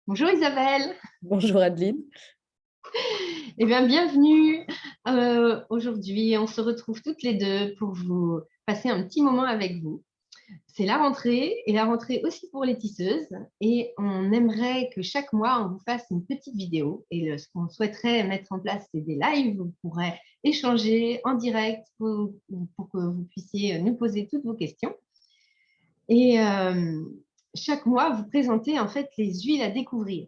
Bonjour Isabelle, Bonjour Adeline. eh bien bienvenue. Aujourd'hui, on se retrouve toutes les deux pour vous passer un petit moment avec vous. C'est la rentrée et la rentrée aussi pour les tisseuses et on aimerait que chaque mois on vous fasse une petite vidéo et ce qu'on souhaiterait mettre en place c'est des lives où vous pourrez échanger en direct pour que vous puissiez nous poser toutes vos questions et chaque mois vous présenter en fait les huiles à découvrir.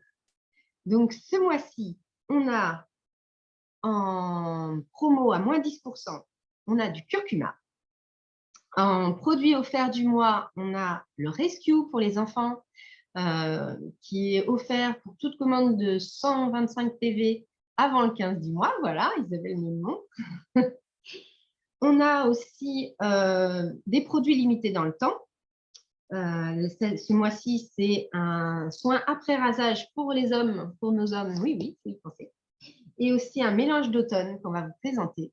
Donc ce mois-ci, on a en promo à moins 10%, on a du curcuma. En produit offert du mois, on a le Rescue pour les enfants qui est offert pour toute commande de 125 PV avant le 15 du mois. Voilà, Isabelle me le montre. On a aussi des produits limités dans le temps. Ce mois-ci, c'est un soin après rasage pour les hommes, pour nos hommes. Oui, oui, faut y penser. Et aussi un mélange d'automne qu'on va vous présenter.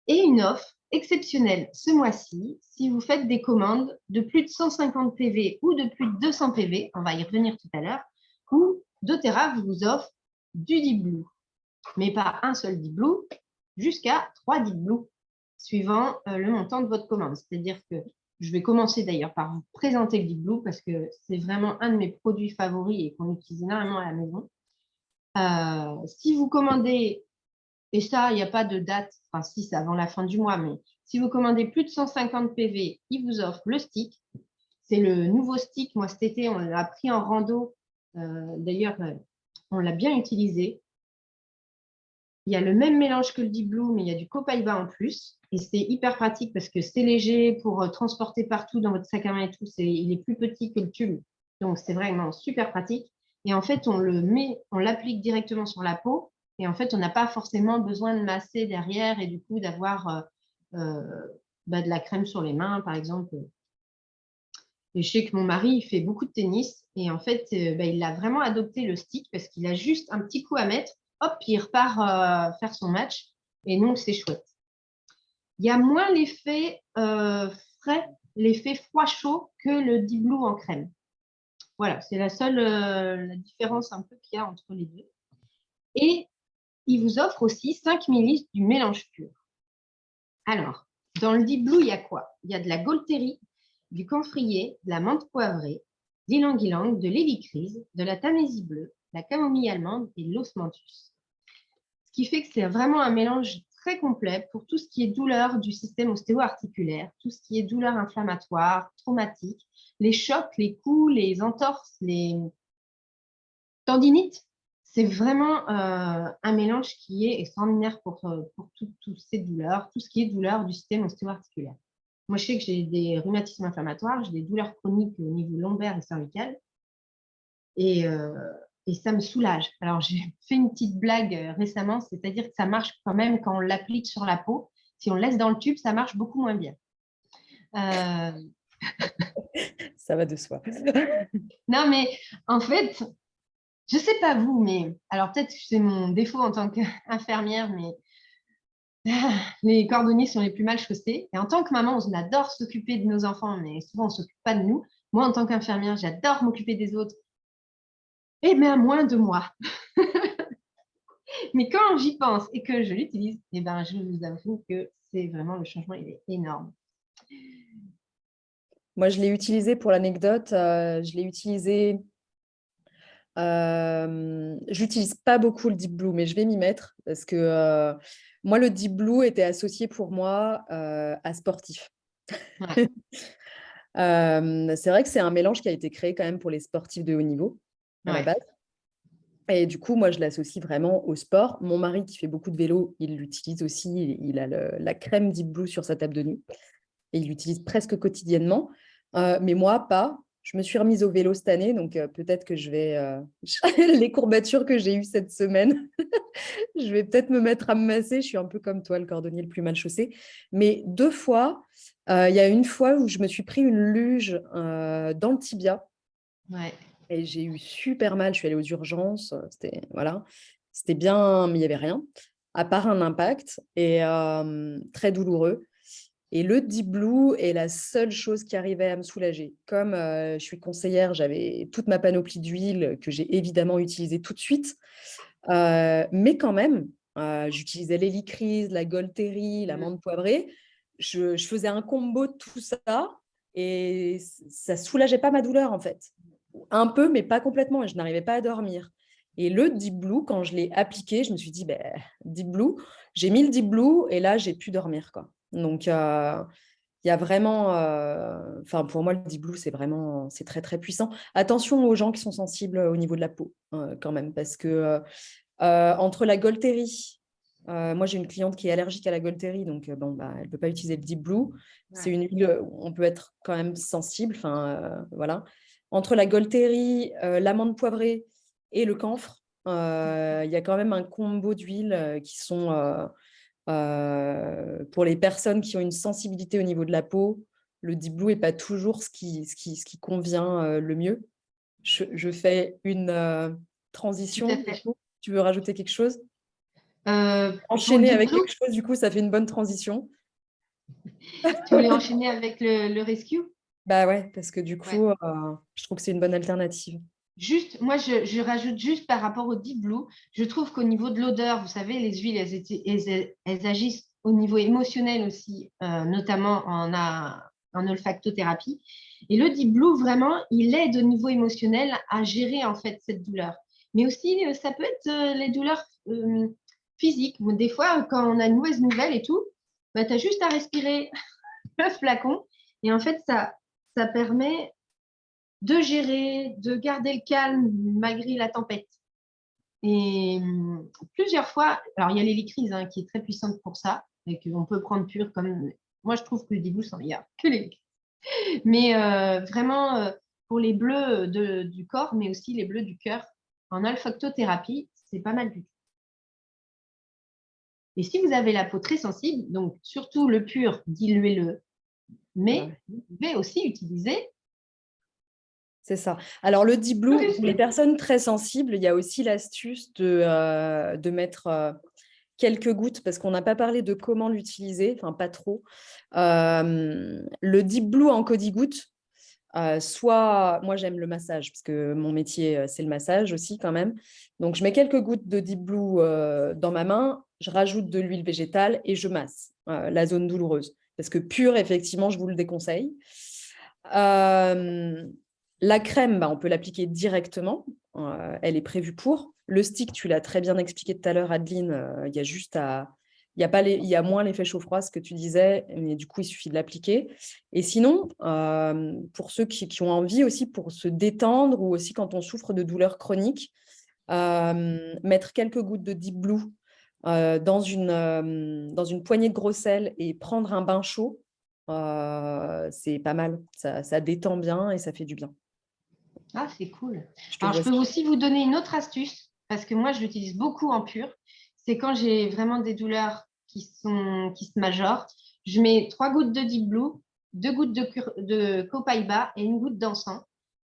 Et une offre exceptionnelle ce mois-ci, si vous faites des commandes de plus de 150 PV ou de plus de 200 PV, on va y revenir tout à l'heure, où doTERRA vous offre du Deep Blue, mais pas un seul Deep Blue, jusqu'à 3 Deep Blue, suivant le montant de votre commande. C'est-à-dire que je vais commencer d'ailleurs par vous présenter le Deep Blue parce que c'est vraiment un de mes produits favoris et qu'on utilise énormément à la maison. Si vous commandez, et ça, il n'y a pas de date, enfin si, c'est avant la fin du mois, mais si vous commandez plus de 150 PV, il vous offre le stick. C'est le nouveau stick. Moi, cet été, on l'a pris en rando. D'ailleurs, on l'a bien utilisé. Il y a le même mélange que le Deep Blue, mais il y a du copaïba en plus. Et c'est hyper pratique parce que c'est léger pour transporter partout dans votre sac à main et tout. Il est plus petit que le tube. Donc, c'est vraiment super pratique. Et en fait, on l'applique directement sur la peau. Et en fait, on n'a pas forcément besoin de masser derrière et du coup d'avoir de la crème sur les mains, par exemple. Et je sais que mon mari, il fait beaucoup de tennis et en fait, il a vraiment adopté le stick parce qu'il a juste un petit coup à mettre, hop, il repart faire son match et donc c'est chouette. Il y a moins l'effet frais, l'effet froid-chaud que le Deep Blue en crème. Voilà, c'est la seule la différence un peu qu'il y a entre les deux. Et il vous offre aussi 5 ml du mélange pur. Alors, dans le Deep Blue, il y a quoi? Il y a de la Gaultérie, du camphrier, de la menthe poivrée, d'ylang-ylang, de l'hélicryse, de la tanésie bleue, de la camomille allemande et de l'osmanthus. Ce qui fait que c'est vraiment un mélange très complet pour tout ce qui est douleur du système ostéo-articulaire, tout ce qui est douleur inflammatoire, traumatique, les chocs, les coups, les entorses, les tendinites. C'est vraiment un mélange qui est extraordinaire pour toutes ces douleurs, tout ce qui est douleur du système ostéo-articulaire. Moi, je sais que j'ai des rhumatismes inflammatoires, j'ai des douleurs chroniques au niveau lombaire et cervical, et, euh, et ça me soulage. Alors, j'ai fait une petite blague récemment, c'est-à-dire que ça marche quand même quand on l'applique sur la peau. Si on le laisse dans le tube, ça marche beaucoup moins bien. Euh, Ça va de soi. non, mais en fait, je sais pas vous, mais alors peut-être que c'est mon défaut en tant qu'infirmière, mais les cordonniers sont les plus mal chaussés. Et en tant que maman, on adore s'occuper de nos enfants, mais souvent on ne s'occupe pas de nous. Moi, en tant qu'infirmière, j'adore m'occuper des autres, et bien moins de moi. Mais quand j'y pense et que je l'utilise, eh ben, je vous avoue que c'est vraiment le changement, il est énorme. Moi, je l'ai utilisé pour l'anecdote. Je l'ai utilisé. J'utilise pas beaucoup le Deep Blue, mais je vais m'y mettre parce que moi, le Deep Blue était associé pour moi à sportif. Ouais, C'est vrai que c'est un mélange qui a été créé quand même pour les sportifs de haut niveau à la ouais. base. Et du coup, moi, je l'associe vraiment au sport. Mon mari, qui fait beaucoup de vélo, il l'utilise aussi. Il a la crème Deep Blue sur sa table de nuit et il l'utilise presque quotidiennement. Mais moi, pas. Je me suis remise au vélo cette année, donc peut-être que je vais... les courbatures que j'ai eues cette semaine, je vais peut-être me mettre à me masser. Je suis un peu comme toi, le cordonnier le plus mal chaussé. Mais 2 fois, il y a une fois où je me suis pris une luge dans le tibia. Ouais. Et j'ai eu super mal. Je suis allée aux urgences. Voilà. C'était bien, mais il n'y avait rien, à part un impact et très douloureux. Et le Deep Blue est la seule chose qui arrivait à me soulager. Comme je suis conseillère, j'avais toute ma panoplie d'huile que j'ai évidemment utilisée tout de suite. Mais quand même, j'utilisais l'hélicryse, la Golteri, l'amande poivrée. Je faisais un combo de tout ça et ça soulageait pas ma douleur en fait. Un peu, mais pas complètement. Et je n'arrivais pas à dormir. Et le Deep Blue, quand je l'ai appliqué, je me suis dit, Deep Blue, j'ai mis le Deep Blue et là, j'ai pu dormir, quoi. Donc, il y a vraiment, enfin pour moi, le Deep Blue, c'est très, très puissant. Attention aux gens qui sont sensibles au niveau de la peau, quand même, parce que entre la Golteri, moi, j'ai une cliente qui est allergique à la Golteri, donc elle ne peut pas utiliser le Deep Blue. Ouais. C'est une huile où on peut être quand même sensible. Voilà. Entre la Golteri, l'amande poivrée et le camphre, il y a quand même un combo d'huiles qui sont, pour les personnes qui ont une sensibilité au niveau de la peau, le Deep Blue n'est pas toujours ce qui convient le mieux. Je fais une transition. Tu veux rajouter quelque chose? Enchaîner avec quelque chose, du coup, ça fait une bonne transition. Tu voulais enchaîner avec le Rescue? Bah ouais, parce que du coup, je trouve que c'est une bonne alternative. Juste, moi, je rajoute juste par rapport au Deep Blue, je trouve qu'au niveau de l'odeur, vous savez, les huiles, elles agissent au niveau émotionnel aussi, notamment en olfactothérapie. Et le Deep Blue, vraiment, il aide au niveau émotionnel à gérer en fait cette douleur. Mais aussi, ça peut être les douleurs physiques. Des fois, quand on a une mauvaise nouvelle et tout, tu as juste à respirer le flacon. Et en fait, ça permet de gérer, de garder le calme malgré la tempête. Et plusieurs fois, alors il y a l'hélicryse qui est très puissante pour ça, et qu'on peut prendre pur comme. Moi, je trouve que le Deep Blue, il n'y a que l'hélicryse. Mais vraiment, pour les bleus du corps, mais aussi les bleus du cœur, en olfactothérapie, c'est pas mal du tout. Et si vous avez la peau très sensible, donc surtout le pur, diluez-le. Mais vous pouvez aussi utiliser. C'est ça. Alors, le Deep Blue, pour les personnes très sensibles, il y a aussi l'astuce de mettre quelques gouttes, parce qu'on n'a pas parlé de comment l'utiliser, enfin pas trop. Le Deep Blue en codi-gouttes, soit, moi j'aime le massage, parce que mon métier, c'est le massage aussi quand même. Donc, je mets quelques gouttes de Deep Blue dans ma main, je rajoute de l'huile végétale et je masse la zone douloureuse. Parce que pur, effectivement, je vous le déconseille. La crème, on peut l'appliquer directement. Elle est prévue pour. Le stick, tu l'as très bien expliqué tout à l'heure, Adeline. Il y a juste il y a moins l'effet chaud-froid, ce que tu disais, mais du coup, il suffit de l'appliquer. Et sinon, pour ceux qui ont envie aussi, pour se détendre ou aussi quand on souffre de douleurs chroniques, mettre quelques gouttes de Deep Blue dans une poignée de gros sel et prendre un bain chaud, c'est pas mal. Ça détend bien et ça fait du bien. Ah, c'est cool. Alors, je peux aussi vous donner une autre astuce, parce que moi, je l'utilise beaucoup en pur. C'est quand j'ai vraiment des douleurs qui se majorent. Je mets 3 gouttes de Deep Blue, 2 gouttes de copaïba et une goutte d'encens.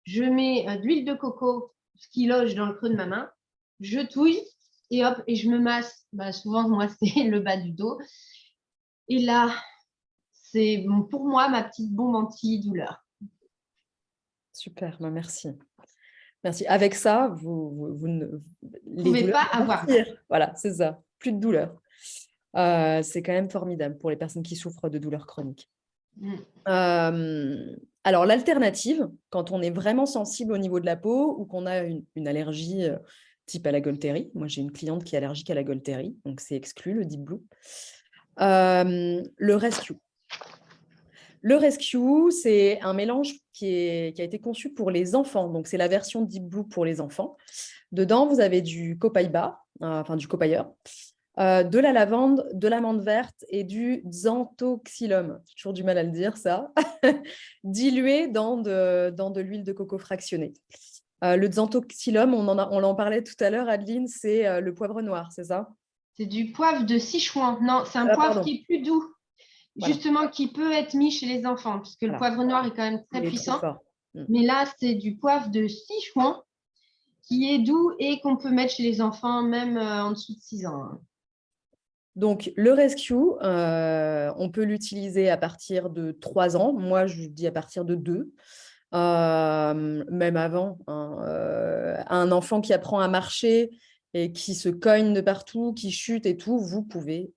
Je mets de l'huile de coco, ce qui loge dans le creux de ma main. Je touille et hop, et je me masse. Souvent, moi, c'est le bas du dos. Et là, c'est pour moi ma petite bombe anti-douleur. Super, merci. Merci. Avec ça, vous ne pouvez pas avoir mal. Voilà, c'est ça. Plus de douleur. C'est quand même formidable pour les personnes qui souffrent de douleurs chroniques. Alors, l'alternative, quand on est vraiment sensible au niveau de la peau ou qu'on a une allergie type à la Golteri, moi j'ai une cliente qui est allergique à la Golteri, donc c'est exclu, le Deep Blue. Le Rescue. Le Rescue, c'est un mélange qui a été conçu pour les enfants. Donc, c'est la version Deep Blue pour les enfants. Dedans, vous avez du copaïba, du copailleur, de la lavande, de l'amande verte et du xanthoxylum. J'ai toujours du mal à le dire, ça. Dilué dans de l'huile de coco fractionnée. Le xanthoxylum, on en parlait tout à l'heure, Adeline, c'est le poivre noir, c'est ça? C'est du poivre de Sichuan. Non, c'est un poivre qui est plus doux. Voilà. Justement, qui peut être mis chez les enfants, puisque le poivre noir est quand même très puissant. Mais là, c'est du poivre de Sichuan qui est doux et qu'on peut mettre chez les enfants, même en dessous de 6 ans. Donc, le rescue, on peut l'utiliser à partir de 3 ans. Moi, je dis à partir de 2, même avant, hein. Un enfant qui apprend à marcher et qui se cogne de partout, qui chute et tout, vous pouvez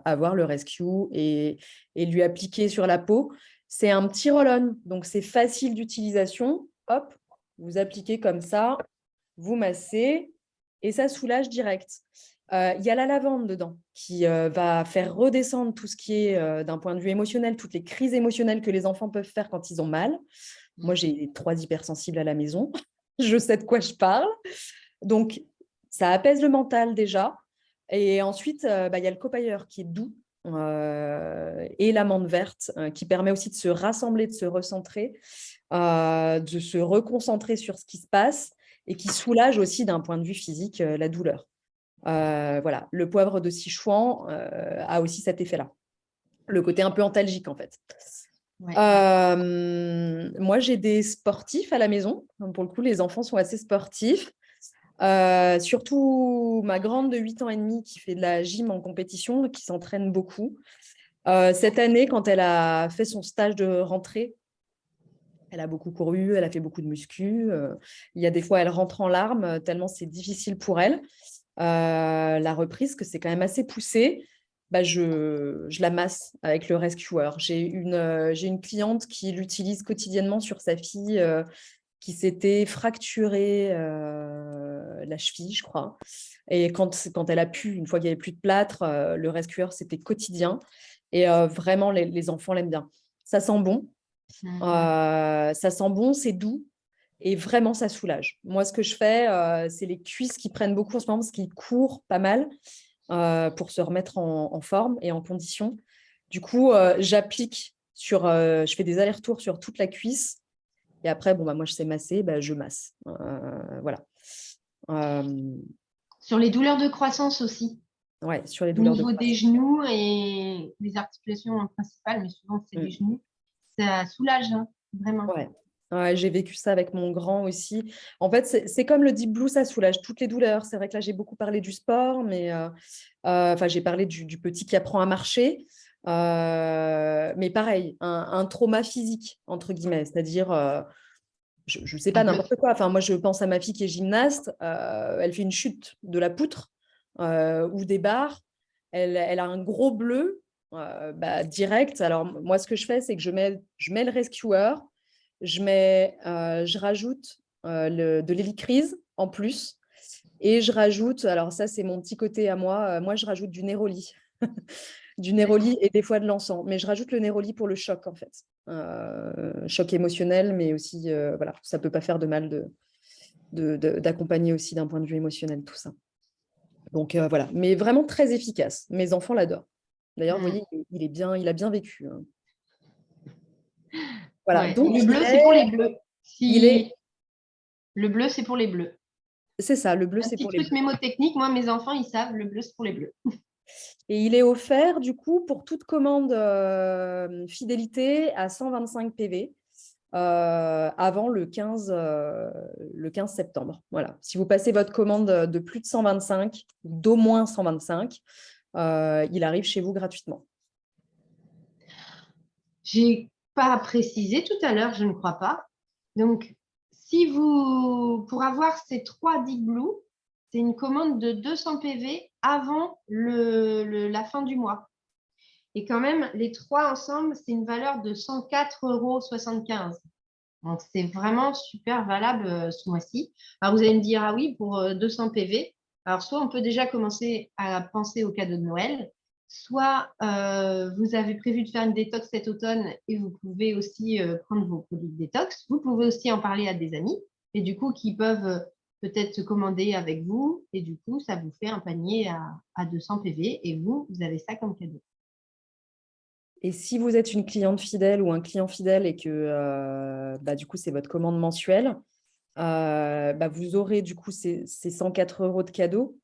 avoir le rescue et lui appliquer sur la peau. C'est un petit roll-on, donc c'est facile d'utilisation. Hop, vous appliquez comme ça, vous massez et ça soulage direct. Il y a la lavande dedans qui va faire redescendre tout ce qui est d'un point de vue émotionnel, toutes les crises émotionnelles que les enfants peuvent faire quand ils ont mal. Moi, j'ai 3 hypersensibles à la maison. Je sais de quoi je parle. Donc, ça apaise le mental déjà. Et ensuite, il y a le copailleur qui est doux et l'amande verte qui permet aussi de se rassembler, de se recentrer, de se reconcentrer sur ce qui se passe et qui soulage aussi d'un point de vue physique la douleur. Voilà, le poivre de Sichuan a aussi cet effet-là. Le côté un peu antalgique, en fait. Ouais. Moi, j'ai des sportifs à la maison. Pour le coup, les enfants sont assez sportifs. Surtout ma grande de 8 ans et demi qui fait de la gym en compétition, qui s'entraîne beaucoup. Cette année, quand elle a fait son stage de rentrée, elle a beaucoup couru, elle a fait beaucoup de muscu. Il y a des fois, elle rentre en larmes tellement c'est difficile pour elle. La reprise, que c'est quand même assez poussé, je la masse avec le rescuer. J'ai une cliente qui l'utilise quotidiennement sur sa fille qui s'était fracturée la cheville, je crois. Et quand elle a pu, une fois qu'il n'y avait plus de plâtre, le rescuer, c'était quotidien. Et vraiment, les enfants l'aiment bien. Ça sent bon. Ça sent bon, c'est doux. Et vraiment, ça soulage. Moi, ce que je fais, c'est les cuisses qui prennent beaucoup en ce moment parce qu'ils courent pas mal pour se remettre en forme et en condition. Du coup, j'applique je fais des allers-retours sur toute la cuisse. Et après, moi, je sais masser, je masse. Voilà. Sur les douleurs de croissance aussi, Ouais, sur les au douleurs de niveau des croissance. genoux et des articulations principales, mais souvent c'est les genoux, ça soulage, hein, vraiment. Ouais. Ouais, j'ai vécu ça avec mon grand aussi. En fait, c'est comme le Deep Blue, ça soulage toutes les douleurs. C'est vrai que là, j'ai beaucoup parlé du sport, mais j'ai parlé du petit qui apprend à marcher. Mais pareil, un trauma physique, entre guillemets, c'est-à-dire, je ne sais pas, n'importe quoi. Enfin, moi, je pense à ma fille qui est gymnaste. Elle fait une chute de la poutre ou des barres. Elle a un gros bleu direct. Alors, moi, ce que je fais, c'est que je mets le rescuer. Je rajoute de l'hélicryse en plus. Et je rajoute, alors ça, c'est mon petit côté à moi. Moi, je rajoute du néroli. Du néroli et des fois de l'encens. Mais je rajoute le néroli pour le choc, en fait. Choc émotionnel, mais aussi, voilà, ça ne peut pas faire de mal d'accompagner aussi d'un point de vue émotionnel tout ça. Donc, voilà. Mais vraiment très efficace. Mes enfants l'adorent. D'ailleurs, vous voyez, il a bien vécu. Hein. Voilà. Ouais. Donc, Le bleu, c'est pour les bleus. Le bleu, c'est pour les bleus. C'est ça, le bleu, Un c'est petit pour les truc bleus. mémotechnique, moi, mes enfants, ils savent, le bleu, c'est pour les bleus. Et il est offert, du coup, pour toute commande fidélité à 125 PV avant le 15 septembre. Voilà. Si vous passez votre commande de plus de 125, d'au moins 125, il arrive chez vous gratuitement. J'ai pas précisé tout à l'heure, je ne crois pas. Donc, pour avoir ces 3 Deep Blue, c'est une commande de 200 PV avant la fin du mois. Et quand même, les 3 ensemble, c'est une valeur de 104,75 €. Donc, c'est vraiment super valable ce mois-ci. Alors, vous allez me dire, ah oui, pour 200 PV. Alors, soit on peut déjà commencer à penser au cadeau de Noël, soit vous avez prévu de faire une détox cet automne et vous pouvez aussi prendre vos produits de détox. Vous pouvez aussi en parler à des amis et du coup, qui peuvent peut-être se commander avec vous. Et du coup, ça vous fait un panier à 200 PV et vous avez ça comme cadeau. Et si vous êtes une cliente fidèle ou un client fidèle et que du coup, c'est votre commande mensuelle, vous aurez du coup ces 104 € de cadeau,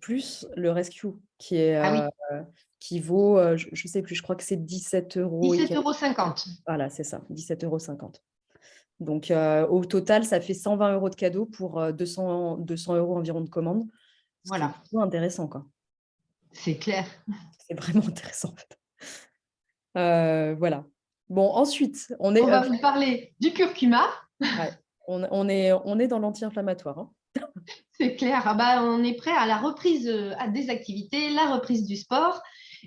plus le rescue Ah oui, qui vaut, je ne sais plus, je crois que c'est 17 € et 17,50 €. Voilà, c'est ça, 17,50 €. Donc, au total, ça fait 120 € de cadeau pour 200 € environ de commande, ce qui est Voilà. plutôt intéressant, quoi. C'est clair. C'est vraiment intéressant, en fait. Voilà. Bon, ensuite, On va vous parler du curcuma. ouais, on est dans l'anti-inflammatoire, hein. C'est clair. Ah bah, on est prêt à la reprise des activités, la reprise du sport.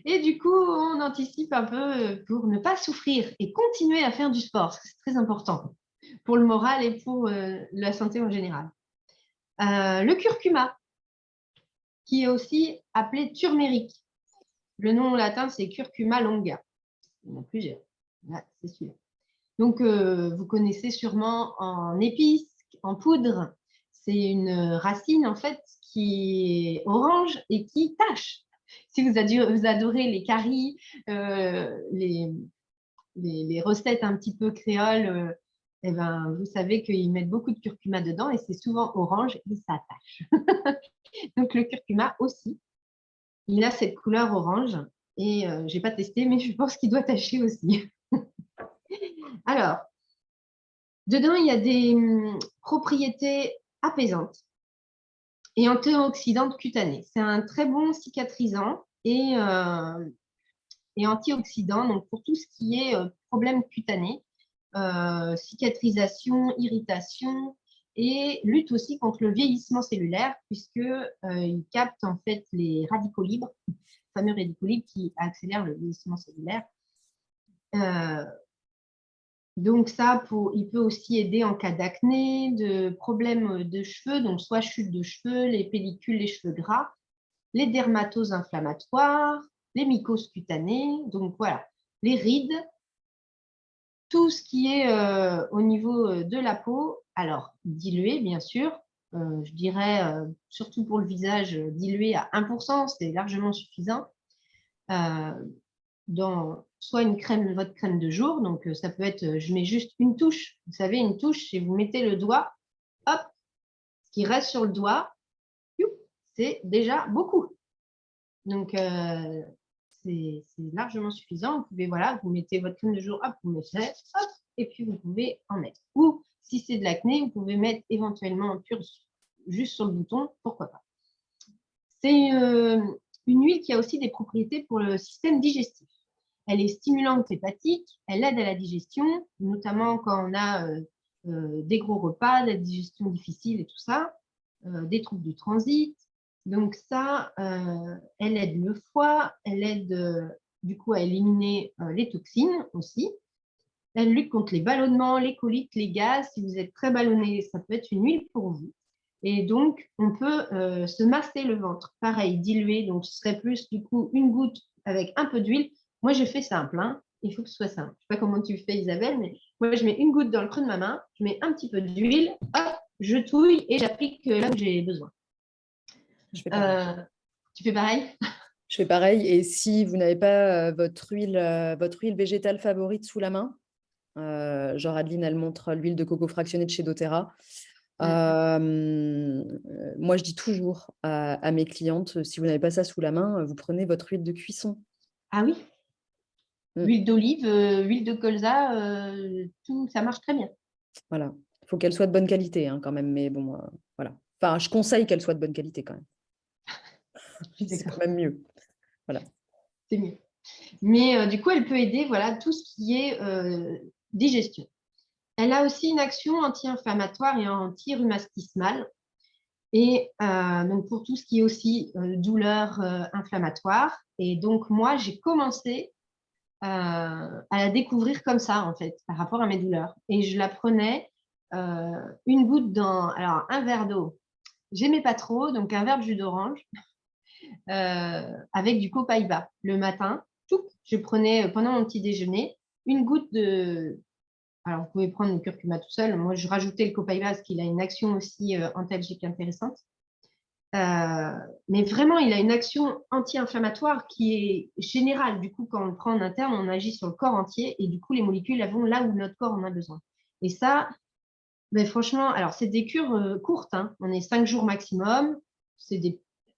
Et du coup, on anticipe un peu pour ne pas souffrir et continuer à faire du sport. C'est très important pour le moral et pour la santé en général. Le curcuma, qui est aussi appelé turméric. Le nom latin, c'est curcuma longa. Il y en a plusieurs. Là, c'est celui-là. Donc, vous connaissez sûrement en épices, en poudre. C'est une racine, en fait, qui est orange et qui tâche. Si vous adorez les caries, les recettes un petit peu créoles, eh ben, vous savez qu'ils mettent beaucoup de curcuma dedans et c'est souvent orange et ça tâche. Donc, le curcuma aussi, il a cette couleur orange et je n'ai pas testé, mais je pense qu'il doit tacher aussi. Alors, dedans, il y a des propriétés apaisantes et antioxydantes cutanées. C'est un très bon cicatrisant et antioxydant, donc pour tout ce qui est problème cutané, cicatrisation, irritation et lutte aussi contre le vieillissement cellulaire puisqu'il capte en fait les radicaux libres, les fameux radicaux libres qui accélèrent le vieillissement cellulaire. Donc ça, il peut aussi aider en cas d'acné, de problèmes de cheveux, donc soit chute de cheveux, les pellicules, les cheveux gras, les dermatoses inflammatoires, les mycoses cutanées, donc voilà, les rides, tout ce qui est au niveau de la peau, alors dilué bien sûr, je dirais surtout pour le visage, dilué à 1%, c'est largement suffisant. Dans soit votre crème de jour, donc ça peut être, je mets juste une touche, vous savez, une touche, et vous mettez le doigt, hop, ce qui reste sur le doigt, c'est déjà beaucoup. Donc, c'est largement suffisant. Vous pouvez, voilà, vous mettez votre crème de jour, hop, vous mettez, hop, et puis vous pouvez en mettre. Ou si c'est de l'acné, vous pouvez mettre éventuellement en pur juste sur le bouton, pourquoi pas. C'est une huile qui a aussi des propriétés pour le système digestif. Elle est stimulante hépatique, elle aide à la digestion, notamment quand on a des gros repas, la digestion difficile et tout ça, des troubles du transit. Donc ça, elle aide le foie, elle aide du coup à éliminer les toxines aussi. Elle lutte contre les ballonnements, les coliques, les gaz. Si vous êtes très ballonné, ça peut être une huile pour vous. Et donc, on peut se masser le ventre. Pareil, dilué. Donc, ce serait plus du coup une goutte avec un peu d'huile. Moi, je fais simple. Hein. Il faut que ce soit simple. Je ne sais pas comment tu fais, Isabelle, mais moi, je mets une goutte dans le creux de ma main. Je mets un petit peu d'huile. Hop, je touille et j'applique là où j'ai besoin. Je fais pareil. Tu fais pareil? Je fais pareil. Et si vous n'avez pas votre huile végétale favorite sous la main, genre Adeline, elle montre l'huile de coco fractionnée de chez doTERRA. Moi, je dis toujours à mes clientes, si vous n'avez pas ça sous la main, vous prenez votre huile de cuisson. Ah oui? Huile d'olive, huile de colza, tout, ça marche très bien. Voilà. Il faut qu'elle soit de bonne qualité hein, quand même. Mais bon, voilà. Enfin, je conseille qu'elle soit de bonne qualité quand même. C'est quand même mieux. Voilà. C'est mieux. Mais du coup, elle peut aider voilà, tout ce qui est digestion. Elle a aussi une action anti-inflammatoire et anti-rhumatismale. Et donc, pour tout ce qui est aussi douleur inflammatoire. Et donc, moi, j'ai commencé à la découvrir comme ça, en fait, par rapport à mes douleurs. Et je la prenais une goutte dans alors, un verre d'eau. J'aimais pas trop, donc un verre de jus d'orange avec du copaïba le matin. Je prenais pendant mon petit déjeuner une goutte de. Alors, vous pouvez prendre le curcuma tout seul. Moi, je rajoutais le copaïba parce qu'il a une action aussi antalgique intéressante. Mais vraiment, il a une action anti-inflammatoire qui est générale. Du coup, quand on le prend en interne, on agit sur le corps entier et du coup, les molécules elles vont là où notre corps en a besoin. Et ça, ben, franchement, alors c'est des cures courtes. Hein. On est 5 jours maximum.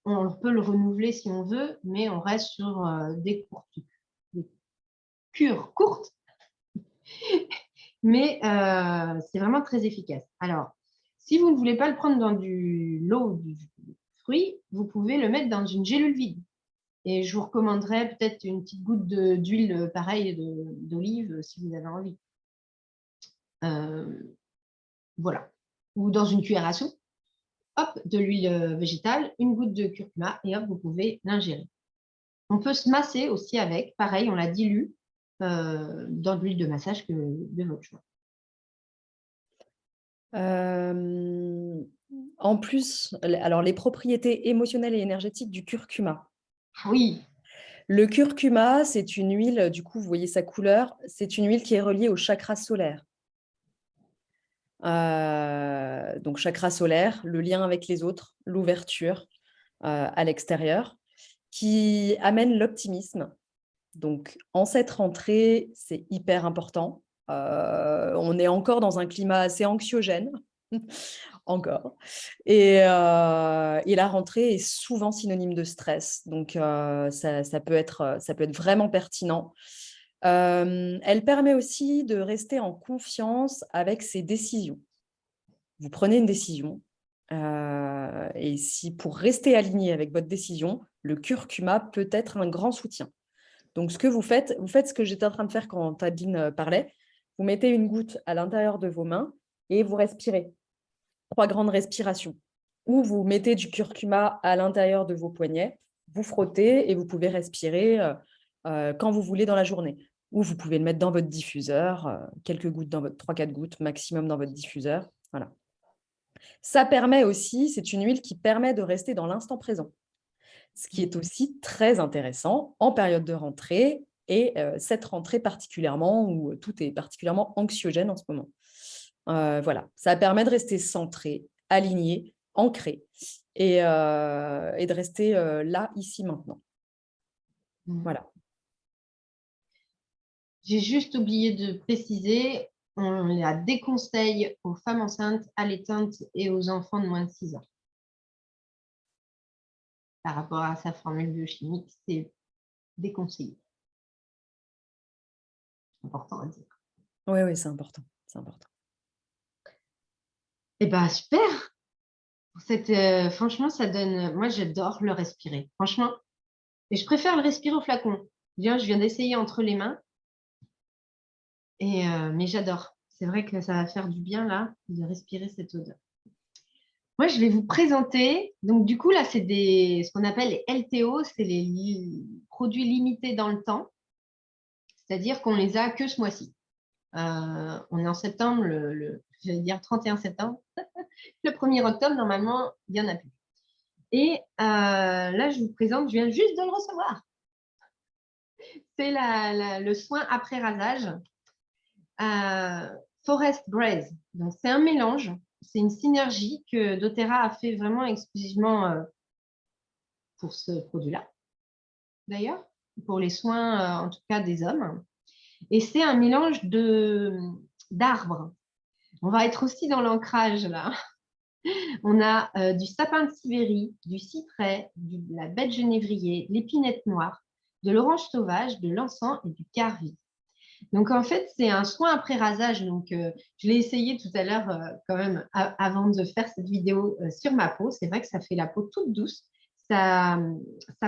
On peut le renouveler si on veut, mais on reste sur des cures courtes. Mais c'est vraiment très efficace. Alors, si vous ne voulez pas le prendre dans l'eau du fruit, vous pouvez le mettre dans une gélule vide. Et je vous recommanderais peut-être une petite goutte d'huile pareil d'olive si vous avez envie. Voilà. Ou dans une cuillère à soupe, hop, de l'huile végétale, une goutte de curcuma et hop, vous pouvez l'ingérer. On peut se masser aussi avec, pareil, on la dilue dans de l'huile de massage de votre choix. En plus, alors les propriétés émotionnelles et énergétiques du curcuma. Oui. Le curcuma, c'est une huile, du coup, vous voyez sa couleur, c'est une huile qui est reliée au chakra solaire. Donc, chakra solaire, le lien avec les autres, l'ouverture à l'extérieur, qui amène l'optimisme. Donc, en cette rentrée, c'est hyper important. On est encore dans un climat assez anxiogène, encore. Et la rentrée est souvent synonyme de stress. Donc, ça peut être vraiment pertinent. Elle permet aussi de rester en confiance avec ses décisions. Vous prenez une décision et si pour rester aligné avec votre décision, le curcuma peut être un grand soutien. Donc, ce que vous faites ce que j'étais en train de faire quand Adeline parlait. Vous mettez une goutte à l'intérieur de vos mains et vous respirez. 3 grandes respirations. Ou vous mettez du curcuma à l'intérieur de vos poignets, vous frottez et vous pouvez respirer quand vous voulez dans la journée. Ou vous pouvez le mettre dans votre diffuseur, quelques gouttes dans votre 3-4 gouttes maximum dans votre diffuseur. Voilà. Ça permet aussi, c'est une huile qui permet de rester dans l'instant présent. Ce qui est aussi très intéressant en période de rentrée et cette rentrée particulièrement où tout est particulièrement anxiogène en ce moment. Voilà, ça permet de rester centré, aligné, ancré et de rester là, ici, maintenant. Voilà. J'ai juste oublié de préciser, on la déconseille aux femmes enceintes, allaitantes et aux enfants de moins de 6 ans. Par rapport à sa formule biochimique, c'est déconseillé. C'est important à dire. Oui, c'est important. C'est important. Eh bien, super. Franchement, ça donne... Moi, j'adore le respirer. Franchement. Et je préfère le respirer au flacon. Je viens d'essayer entre les mains. Mais j'adore. C'est vrai que ça va faire du bien, là, de respirer cette odeur. Moi, je vais vous présenter. Donc, du coup, là, c'est ce qu'on appelle les LTO, c'est les produits limités dans le temps. C'est-à-dire qu'on les a que ce mois-ci. On est en septembre, je vais dire 31 septembre. Le 1er octobre, normalement, il n'y en a plus. Et là, je vous présente, je viens juste de le recevoir. C'est le soin après rasage. Forest Graze. Donc, c'est un mélange, c'est une synergie que doTERRA a fait vraiment exclusivement pour ce produit-là. D'ailleurs, pour les soins, en tout cas des hommes. Et c'est un mélange d'arbres. On va être aussi dans l'ancrage là. On a du sapin de Sibérie, du cyprès, de la baie de genévrier, l'épinette noire, de l'orange sauvage, de l'encens et du carvi. Donc, en fait, c'est un soin après rasage. Donc, je l'ai essayé tout à l'heure quand même avant de faire cette vidéo sur ma peau. C'est vrai que ça fait la peau toute douce. Ça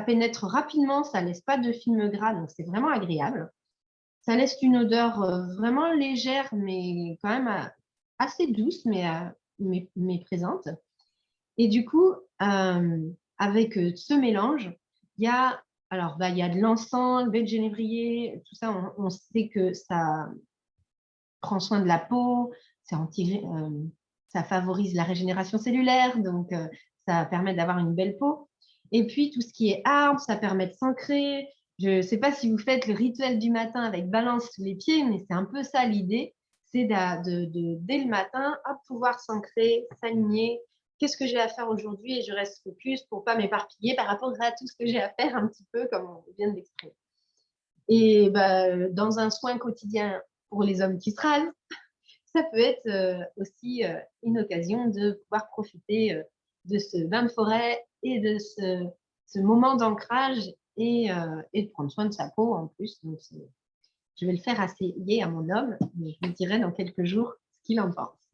pénètre rapidement, ça ne laisse pas de film gras, donc c'est vraiment agréable. Ça laisse une odeur vraiment légère, mais quand même assez douce, mais présente. Et du coup, avec ce mélange, il y a il y a de l'encens, le baie de genévrier, tout ça, on sait que ça prend soin de la peau, ça favorise la régénération cellulaire, donc ça permet d'avoir une belle peau. Et puis, tout ce qui est arbre, ça permet de s'ancrer. Je ne sais pas si vous faites le rituel du matin avec balance sous les pieds, mais c'est un peu ça l'idée, c'est dès le matin, pouvoir s'ancrer, s'aligner. Qu'est-ce que j'ai à faire aujourd'hui? Et je reste focus pour ne pas m'éparpiller par rapport à tout ce que j'ai à faire un petit peu, comme on vient d'exprimer. Et dans un soin quotidien pour les hommes qui se rasent, ça peut être aussi une occasion de pouvoir profiter de ce bain de forêt et de ce moment d'ancrage et de prendre soin de sa peau en plus. Donc, je vais le faire essayer à mon homme, mais je vous dirai dans quelques jours ce qu'il en pense.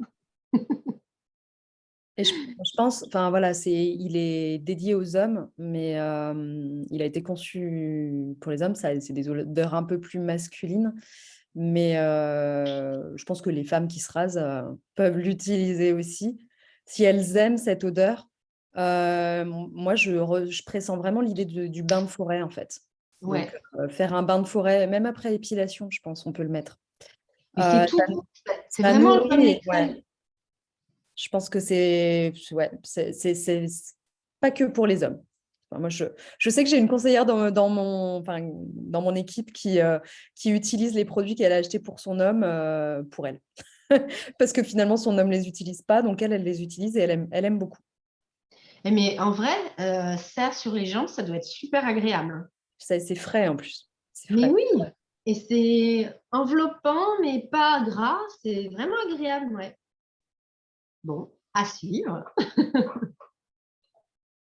Et je pense, enfin voilà, il est dédié aux hommes, mais il a été conçu pour les hommes. C'est des odeurs un peu plus masculines, mais je pense que les femmes qui se rasent peuvent l'utiliser aussi. Si elles aiment cette odeur, moi, je pressens vraiment l'idée du bain de forêt, en fait. Donc, Ouais. faire un bain de forêt, même après épilation, je pense, on peut le mettre. Et c'est Ça, tout doux. C'est ça vraiment comme nourrit, les ouais. crèmes. Je pense que ouais, c'est pas que pour les hommes. Enfin, moi, je sais que j'ai une conseillère dans mon équipe qui utilise les produits qu'elle a achetés pour son homme pour elle. Parce que finalement, son homme ne les utilise pas, donc elle les utilise et elle aime beaucoup. Mais en vrai, ça sur les jambes, ça doit être super agréable, hein. C'est frais en plus. C'est Mais frais. oui, et c'est enveloppant, mais pas gras. C'est vraiment agréable, ouais. Bon, à suivre.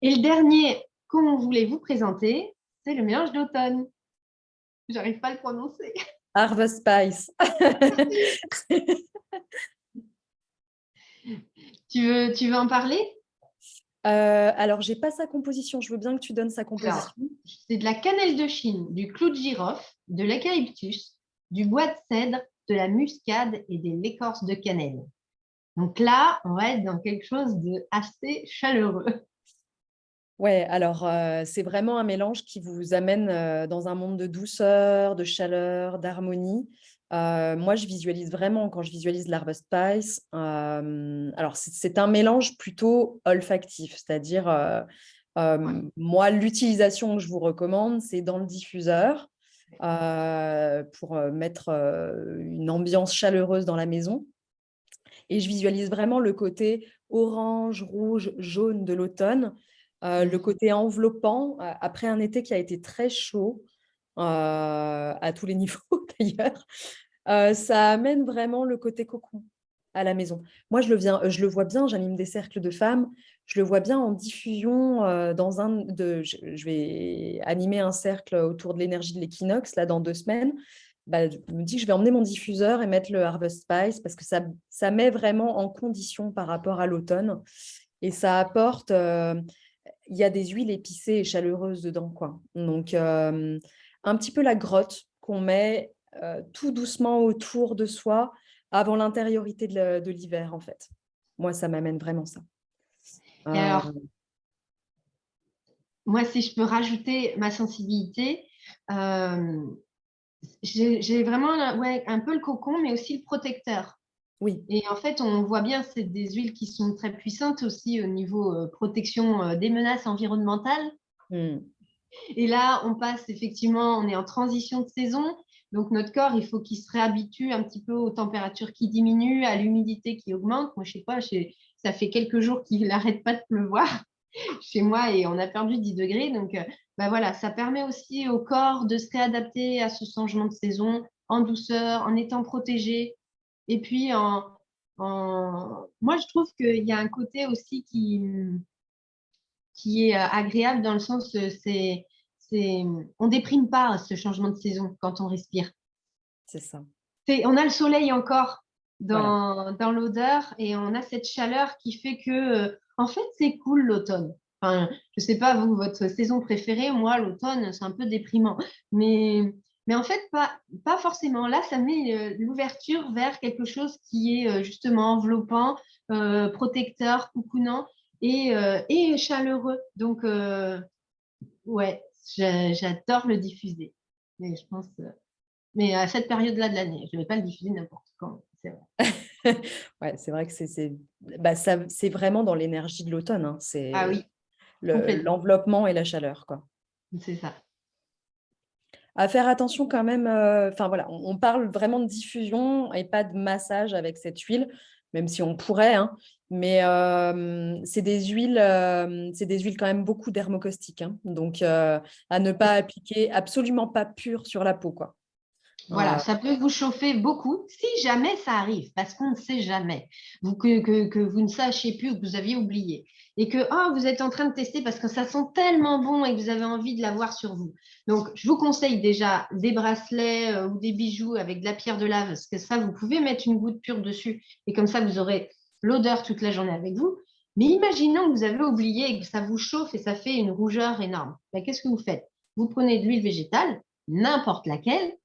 Et le dernier qu'on voulait vous présenter, c'est le mélange d'automne. J'arrive pas à le prononcer. Harvest Spice. Tu veux en parler? Alors, j'ai pas sa composition. Je veux bien que tu donnes sa Alors, composition. c'est de la cannelle de Chine, du clou de girofle, de l'eucalyptus, du bois de cèdre, de la muscade et de l'écorce de cannelle. Donc là, on va être dans quelque chose de assez chaleureux. Ouais, alors c'est vraiment un mélange qui vous amène dans un monde de douceur, de chaleur, d'harmonie. Moi, je visualise vraiment, quand je visualise l'Harvest Spice, alors c'est un mélange plutôt olfactif, c'est-à-dire, moi, l'utilisation que je vous recommande, c'est dans le diffuseur pour mettre une ambiance chaleureuse dans la maison. Et je visualise vraiment le côté orange, rouge, jaune de l'automne, le côté enveloppant après un été qui a été très chaud à tous les niveaux d'ailleurs. Ça amène vraiment le côté cocon à la maison. Moi, je le vois bien, j'anime des cercles de femmes, je le vois bien en diffusion je vais animer un cercle autour de l'énergie de l'équinoxe là dans 2 semaines. Bah, je me dis que je vais emmener mon diffuseur et mettre le Harvest Spice parce que ça met vraiment en condition par rapport à l'automne et ça apporte, il y a des huiles épicées et chaleureuses dedans, quoi. Donc, un petit peu la grotte qu'on met tout doucement autour de soi avant l'intériorité de l'hiver, en fait. Moi, ça m'amène vraiment ça. Et Euh, alors, moi, si je peux rajouter ma sensibilité, euh, j'ai vraiment ouais, un peu le cocon, mais aussi le protecteur. oui. Et en fait, on voit bien, c'est des huiles qui sont très puissantes aussi au niveau protection des menaces environnementales. Mm. Et là, on passe effectivement, on est en transition de saison. Donc, notre corps, il faut qu'il se réhabitue un petit peu aux températures qui diminuent, à l'humidité qui augmente. Moi, je sais pas, ça fait quelques jours qu'il n'arrête pas de pleuvoir chez moi et on a perdu 10 degrés. Donc, bah voilà, ça permet aussi au corps de se réadapter à ce changement de saison en douceur, en étant protégé. Et puis, moi, je trouve qu'il y a un côté aussi qui est agréable dans le sens, on déprime pas ce changement de saison quand on respire. C'est ça. On a le soleil encore Voilà. dans l'odeur et on a cette chaleur qui fait que, en fait, c'est cool l'automne. Enfin, je sais pas, vous, votre saison préférée, moi, l'automne, c'est un peu déprimant. Mais en fait, pas forcément. Là, ça met l'ouverture vers quelque chose qui est justement enveloppant, protecteur, coucounant et chaleureux. Donc, ouais, j'adore le diffuser. Mais je pense, mais à cette période-là de l'année, je ne vais pas le diffuser n'importe quand. C'est vrai. Ouais, c'est vrai que bah, c'est vraiment dans l'énergie de l'automne, hein. Ah C'est oui, complètement. l'enveloppement et la chaleur, quoi. C'est ça. À faire attention quand même, enfin voilà, on parle vraiment de diffusion et pas de massage avec cette huile, même si on pourrait, hein, mais c'est des huiles quand même beaucoup dermocaustiques, hein, donc à ne pas appliquer absolument pas pur sur la peau, quoi. Voilà, Euh, ça peut vous chauffer beaucoup si jamais ça arrive, parce qu'on ne sait jamais. Que vous ne sachiez plus ou que vous aviez oublié. Et que vous êtes en train de tester parce que ça sent tellement bon et que vous avez envie de l'avoir sur vous. Donc, je vous conseille déjà des bracelets ou des bijoux avec de la pierre de lave, parce que ça, vous pouvez mettre une goutte pure dessus et comme ça, vous aurez l'odeur toute la journée avec vous. Mais imaginons que vous avez oublié et que ça vous chauffe et ça fait une rougeur énorme. Ben, qu'est-ce que vous faites? Vous prenez de l'huile végétale, n'importe laquelle.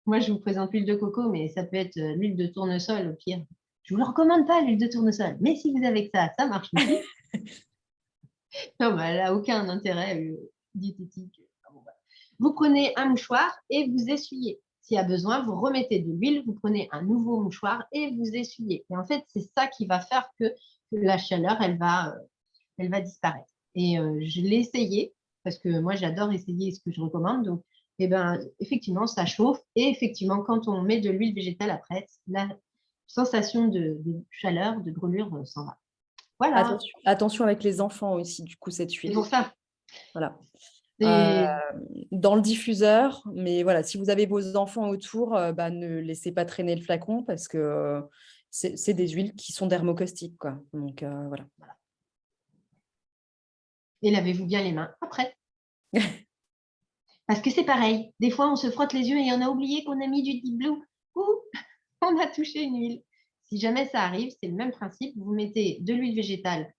Moi, je vous présente l'huile de coco, mais ça peut être l'huile de tournesol au pire. Je ne vous le recommande pas, l'huile de tournesol. Mais si vous avez que ça marche aussi. Non, bah, elle n'a aucun intérêt diététique. Enfin, bon, bah. Vous prenez un mouchoir et vous essuyez. S'il y a besoin, vous remettez de l'huile, vous prenez un nouveau mouchoir et vous essuyez. Et en fait, c'est ça qui va faire que la chaleur, elle va disparaître. Et je l'ai essayé, parce que moi, j'adore essayer ce que je recommande. Donc, eh ben, effectivement, ça chauffe. Et effectivement, quand on met de l'huile végétale après, la sensation de chaleur, de brûlure s'en va. Voilà, Attention avec les enfants aussi, du coup, cette c'est huile. pour ça. Voilà. Et Dans le diffuseur, mais voilà, si vous avez vos enfants autour, bah, ne laissez pas traîner le flacon parce que c'est des huiles qui sont dermocaustiques, quoi. Donc voilà. et lavez-vous bien les mains après. Parce que c'est pareil. Des fois, on se frotte les yeux et on a oublié qu'on a mis du Deep Blue ou on a touché une huile. Si jamais ça arrive, c'est le même principe. Vous mettez de l'huile végétale,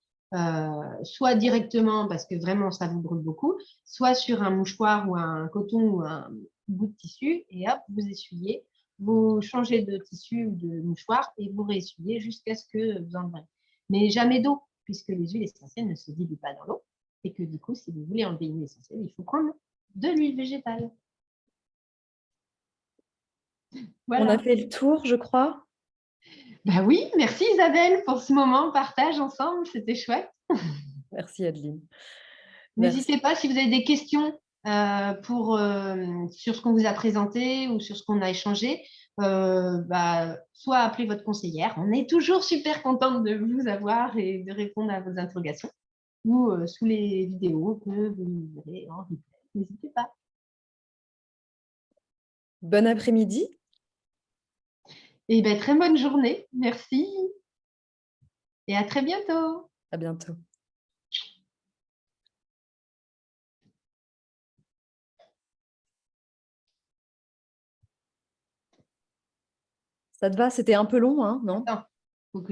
soit directement parce que vraiment ça vous brûle beaucoup, soit sur un mouchoir ou un coton ou un bout de tissu et hop, vous essuyez. Vous changez de tissu ou de mouchoir et vous réessuyez jusqu'à ce que vous en avez. Mais jamais d'eau, puisque les huiles essentielles ne se diluent pas dans l'eau et que du coup, si vous voulez enlever une huile essentielle, il faut prendre de l'huile végétale. On a Voilà. fait le tour, je crois. Bah oui, merci Isabelle pour ce moment partage ensemble, c'était chouette. Merci Adeline. Merci. N'hésitez pas si vous avez des questions sur ce qu'on vous a présenté ou sur ce qu'on a échangé, soit appelez votre conseillère. On est toujours super contente de vous avoir et de répondre à vos interrogations. Ou sous les vidéos que vous verrez en replay. N'hésitez pas. Bon après-midi. Et ben, très bonne journée. Merci et à très bientôt. À bientôt. Ça te va? C'était un peu long, hein, non? Attends.